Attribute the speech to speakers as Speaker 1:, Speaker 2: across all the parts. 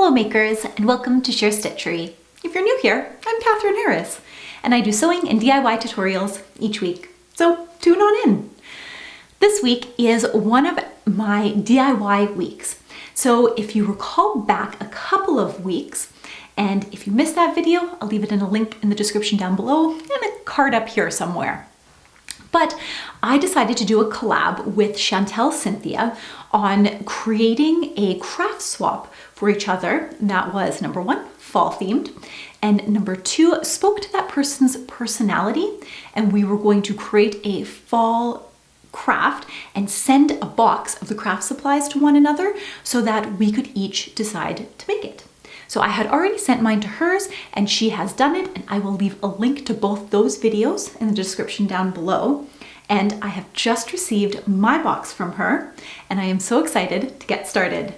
Speaker 1: Hello makers, and welcome to Share Stitchery. If you're new here, I'm Catherine Harris, and I do sewing and DIY tutorials each week, so tune on in. This week is one of my DIY weeks. So if you recall back a couple of weeks, and if you missed that video, I'll leave it in a link in the description down below and a card up here somewhere. But I decided to do a collab with CHANTELLE CYNTHIA on creating a craft swap for each other that was, number one, fall themed, and number two, spoke to that person's personality, and we were going to create a fall craft and send a box of the craft supplies to one another so that we could each decide to make it. So I had already sent mine to hers and she has done it, and I will leave a link to both those videos in the description down below. And I have just received my box from her and I am so excited to get started.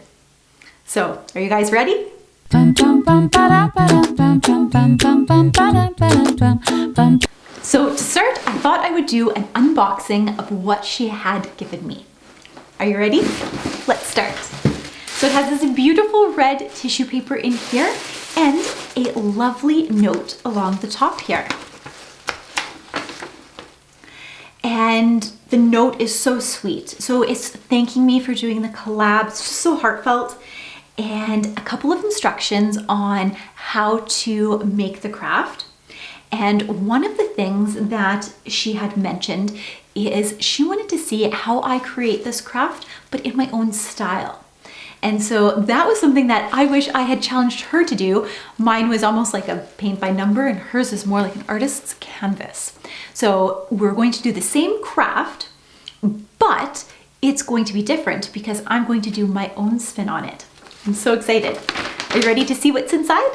Speaker 1: So, are you guys ready? So to start, I thought I would do an unboxing of what she had given me. Are you ready? Let's start. So it has this beautiful red tissue paper in here and a lovely note along the top here. And the note is so sweet. So it's thanking me for doing the collab. It's just so heartfelt. And a couple of instructions on how to make the craft. And one of the things that she had mentioned is she wanted to see how I create this craft, but in my own style. And so that was something that I wish I had challenged her to do. Mine was almost like a paint by number and hers is more like an artist's canvas. So we're going to do the same craft, but it's going to be different because I'm going to do my own spin on it. I'm so excited. Are you ready to see what's inside?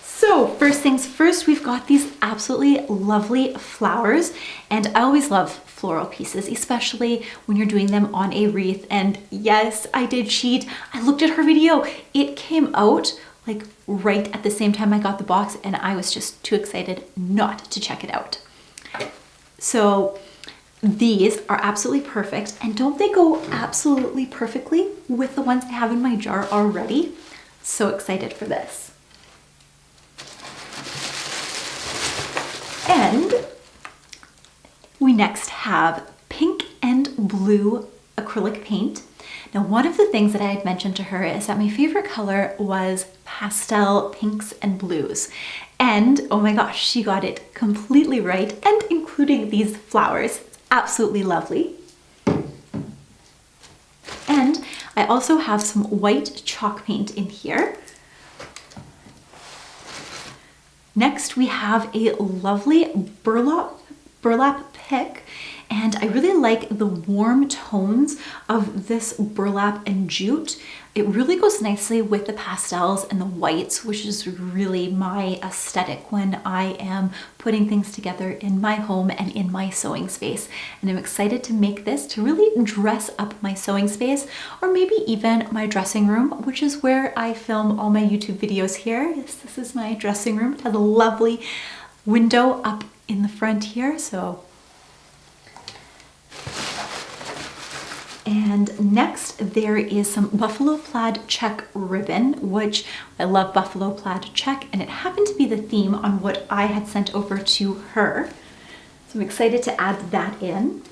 Speaker 1: So first things first, we've got these absolutely lovely flowers, and I always love floral pieces, especially when you're doing them on a wreath. And yes, I did cheat. I looked at her video. It came out like right at the same time I got the box, and I was just too excited not to check it out. So these are absolutely perfect, and don't they go absolutely perfectly with the ones I have in my jar already? So excited for this. And we next have pink and blue acrylic paint. Now, one of the things that I had mentioned to her is that my favorite color was pastel pinks and blues. And oh my gosh, she got it completely right, and including these flowers. It's absolutely lovely. And I also have some white chalk paint in here. Next, we have a lovely burlap pick, and I really like the warm tones of this burlap and jute. It really goes nicely with the pastels and the whites, which is really my aesthetic when I am putting things together in my home and in my sewing space. And I'm excited to make this to really dress up my sewing space, or maybe even my dressing room, which is where I film all my YouTube videos here. Yes, this is my dressing room. It has a lovely window up in the front here, so. And next there is some buffalo plaid check ribbon, which I love buffalo plaid check, and it happened to be the theme on what I had sent over to her. So I'm excited to add that in.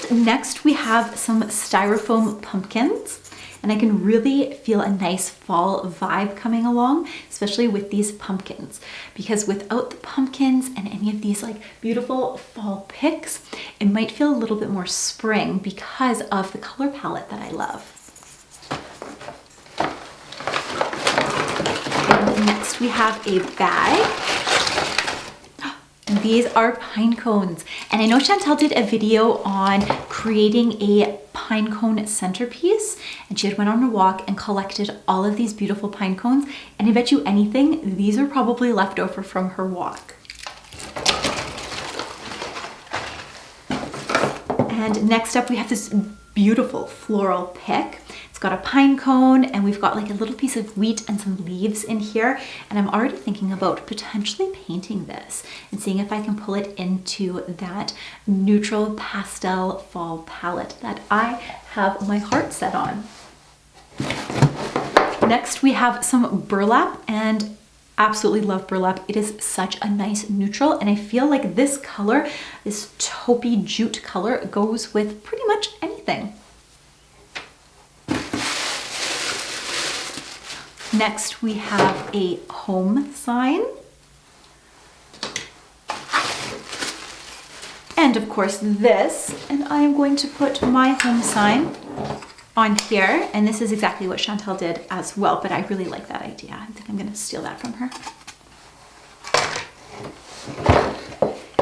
Speaker 1: Next we have some styrofoam pumpkins. And I can really feel a nice fall vibe coming along, especially with these pumpkins, because without the pumpkins and any of these like beautiful fall picks, it might feel a little bit more spring because of the color palette that I love. And next we have a bag. And these are pine cones. And I know Chantel did a video on creating a pine cone centerpiece, and she had went on a walk and collected all of these beautiful pine cones, and I bet you anything, these are probably left over from her walk. And next up we have this beautiful floral pick. It's got a pine cone, and we've got like a little piece of wheat and some leaves in here. And I'm already thinking about potentially painting this and seeing if I can pull it into that neutral pastel fall palette that I have my heart set on. Next, we have some burlap, and absolutely love burlap. It is such a nice neutral, and I feel like this color, this taupey jute color, goes with pretty much anything. Next, we have a home sign. And of course this, and I am going to put my home sign on here, and this is exactly what Chantel did as well, but I really like that idea. I think I'm gonna steal that from her.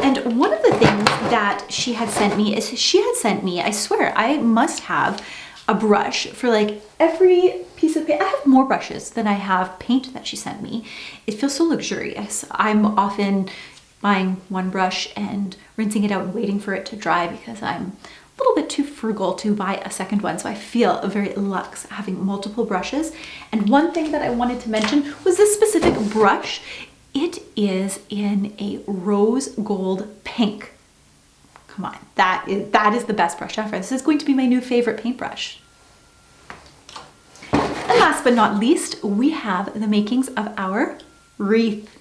Speaker 1: And one of the things that she had sent me is I swear, I must have a brush for like every piece of paint. I have more brushes than I have paint that she sent me. It feels so luxurious. I'm often buying one brush and rinsing it out and waiting for it to dry because I'm a little bit too frugal to buy a second one. So I feel very luxe having multiple brushes. And one thing that I wanted to mention was this specific brush. It is in a rose gold pink. Come on, that is the best brush ever. This is going to be my new favorite paintbrush. And last but not least, we have the makings of our wreath.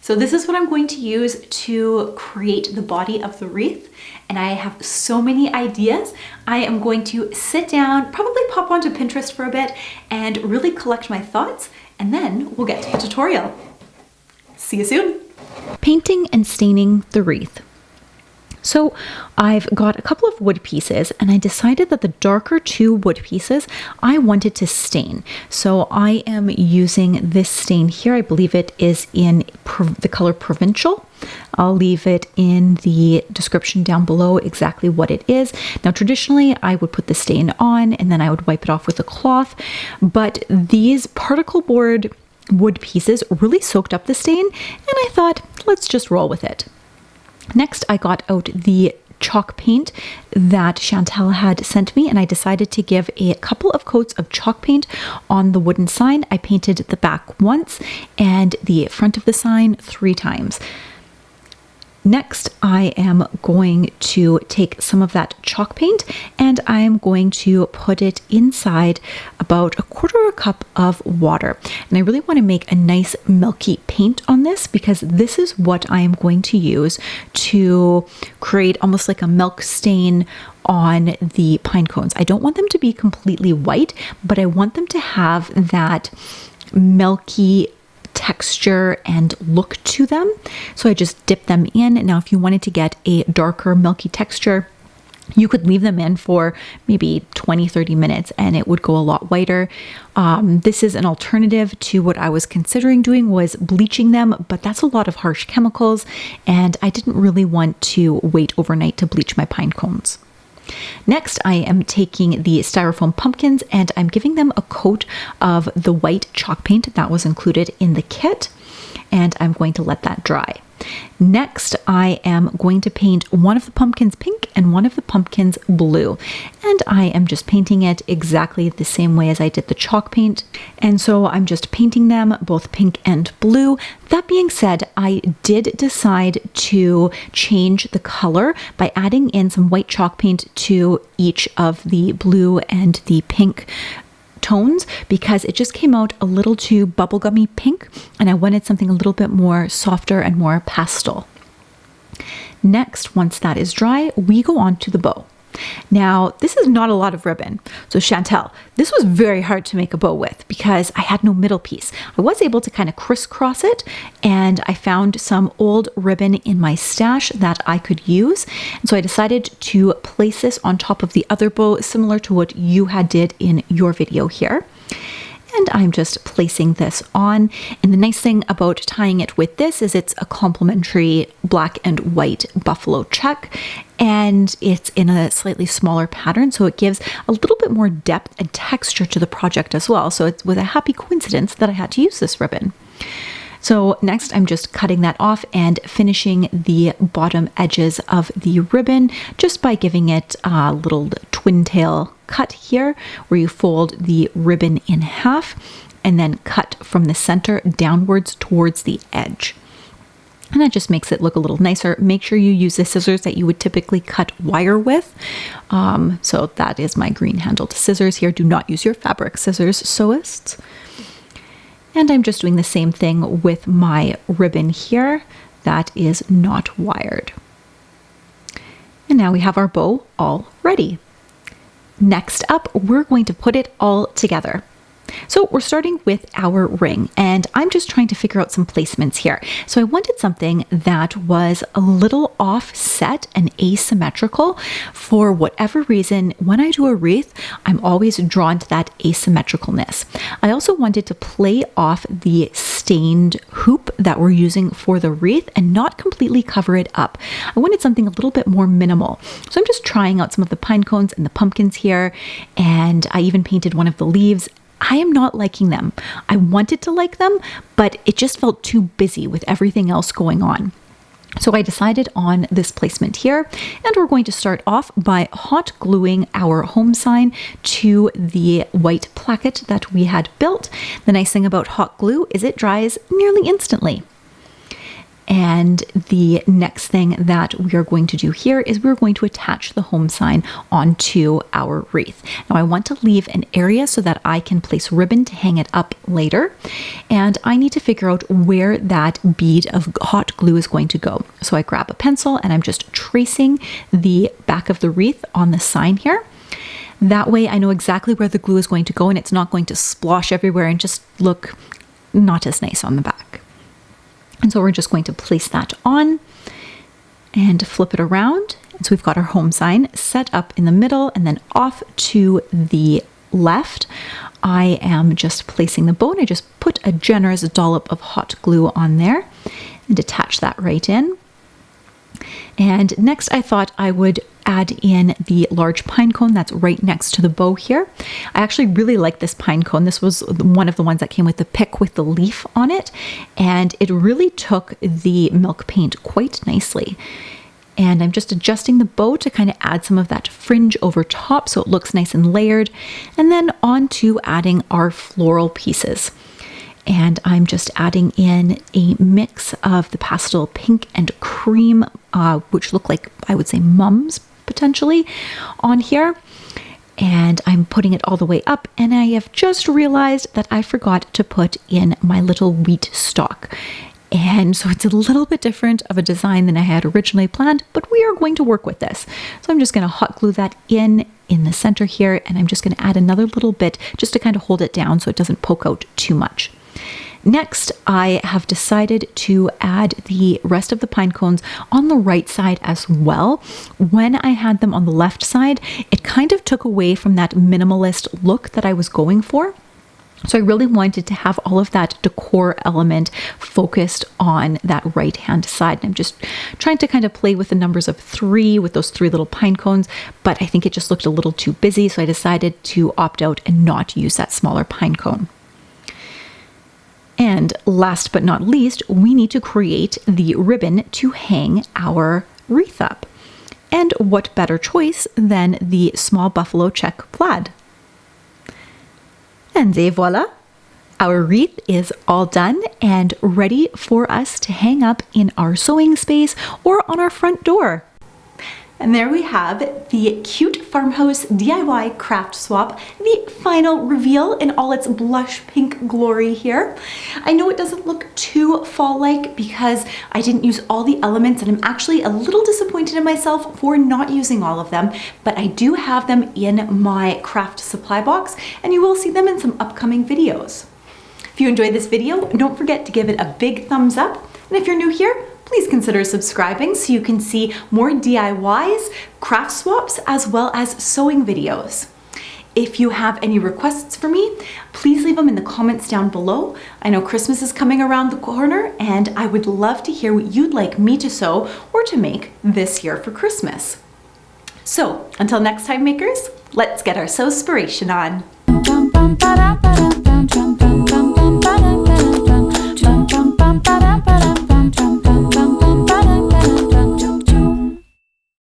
Speaker 1: So this is what I'm going to use to create the body of the wreath. And I have so many ideas. I am going to sit down, probably pop onto Pinterest for a bit and really collect my thoughts, and then we'll get to the tutorial. See you soon. Painting and staining the wreath. So I've got a couple of wood pieces, and I decided that the darker two wood pieces I wanted to stain. So I am using this stain here. I believe it is in the color Provincial. I'll leave it in the description down below exactly what it is. Now traditionally I would put the stain on and then I would wipe it off with a cloth, but these particle board wood pieces really soaked up the stain, and I thought, let's just roll with it. Next, I got out the chalk paint that Chantel had sent me, and I decided to give a couple of coats of chalk paint on the wooden sign. I painted the back once and the front of the sign 3 times. Next, I am going to take some of that chalk paint and I am going to put it inside about 1/4 cup of water. And I really want to make a nice milky paint on this because this is what I am going to use to create almost like a milk stain on the pine cones. I don't want them to be completely white, but I want them to have that milky texture and look to them. So I just dip them in. Now, if you wanted to get a darker milky texture, you could leave them in for maybe 20-30 minutes and it would go a lot whiter. This is an alternative to what I was considering doing, was bleaching them, but that's a lot of harsh chemicals and I didn't really want to wait overnight to bleach my pine cones. Next, I am taking the styrofoam pumpkins and I'm giving them a coat of the white chalk paint that was included in the kit, and I'm going to let that dry. Next, I am going to paint one of the pumpkins pink and one of the pumpkins blue. And I am just painting it exactly the same way as I did the chalk paint. And so I'm just painting them both pink and blue. That being said, I did decide to change the color by adding in some white chalk paint to each of the blue and the pink tones because it just came out a little too bubblegummy pink and I wanted something a little bit more softer and more pastel. Next, once that is dry, we go on to the bow. Now, this is not a lot of ribbon. So Chantel, this was very hard to make a bow with because I had no middle piece. I was able to kind of crisscross it and I found some old ribbon in my stash that I could use. And so I decided to place this on top of the other bow, similar to what you had did in your video here. And I'm just placing this on. And the nice thing about tying it with this is it's a complementary black and white buffalo check. And it's in a slightly smaller pattern, so it gives a little bit more depth and texture to the project as well. So it was a happy coincidence that I had to use this ribbon. So next I'm just cutting that off and finishing the bottom edges of the ribbon just by giving it a little twin tail cut here where you fold the ribbon in half and then cut from the center downwards towards the edge. And that just makes it look a little nicer. Make sure you use the scissors that you would typically cut wire with. So that is my green handled scissors here. Do not use your fabric scissors, sewists. And I'm just doing the same thing with my ribbon here that is not wired. And now we have our bow all ready. Next up, we're going to put it all together. So we're starting with our ring, and I'm just trying to figure out some placements here. So I wanted something that was a little offset and asymmetrical. For whatever reason, when I do a wreath, I'm always drawn to that asymmetricalness. I also wanted to play off the stained hoop that we're using for the wreath and not completely cover it up. I wanted something a little bit more minimal. So I'm just trying out some of the pine cones and the pumpkins here, and I even painted one of the leaves. I am not liking them. I wanted to like them, but it just felt too busy with everything else going on. So I decided on this placement here, and we're going to start off by hot gluing our home sign to the white placket that we had built. The nice thing about hot glue is it dries nearly instantly. And the next thing that we are going to do here is we're going to attach the home sign onto our wreath. Now I want to leave an area so that I can place ribbon to hang it up later. And I need to figure out where that bead of hot glue is going to go. So I grab a pencil and I'm just tracing the back of the wreath on the sign here. That way I know exactly where the glue is going to go and it's not going to splosh everywhere and just look not as nice on the back. And so we're just going to place that on and flip it around. And so we've got our home sign set up in the middle, and then off to the left, I am just placing the bow, and I just put a generous dollop of hot glue on there and attach that right in. And next I thought I would add in the large pine cone that's right next to the bow here. I actually really like this pine cone. This was one of the ones that came with the pick with the leaf on it, and it really took the milk paint quite nicely. And I'm just adjusting the bow to kind of add some of that fringe over top so it looks nice and layered, and then on to adding our floral pieces. And I'm just adding in a mix of the pastel pink and cream, which look like, I would say, mums potentially on here. And I'm putting it all the way up, and I have just realized that I forgot to put in my little wheat stalk. And so it's a little bit different of a design than I had originally planned, but we are going to work with this. So I'm just going to hot glue that in the center here, and I'm just going to add another little bit just to kind of hold it down so it doesn't poke out too much. Next, I have decided to add the rest of the pine cones on the right side as well. When I had them on the left side, it kind of took away from that minimalist look that I was going for. So I really wanted to have all of that decor element focused on that right-hand side. And I'm just trying to kind of play with the numbers of 3 with those 3 little pine cones, but I think it just looked a little too busy, so I decided to opt out and not use that smaller pine cone. And last but not least, we need to create the ribbon to hang our wreath up. And what better choice than the small buffalo check plaid? And voila, our wreath is all done and ready for us to hang up in our sewing space or on our front door. And there we have the cute farmhouse DIY craft swap, the final reveal in all its blush pink glory here. I know it doesn't look too fall-like because I didn't use all the elements, and I'm actually a little disappointed in myself for not using all of them, but I do have them in my craft supply box, and you will see them in some upcoming videos. If you enjoyed this video, don't forget to give it a big thumbs up, and if you're new here, please consider subscribing so you can see more DIYs, craft swaps, as well as sewing videos. If you have any requests for me, please leave them in the comments down below. I know Christmas is coming around the corner, and I would love to hear what you'd like me to sew or to make this year for Christmas. So, until next time, makers, let's get our sewspiration on.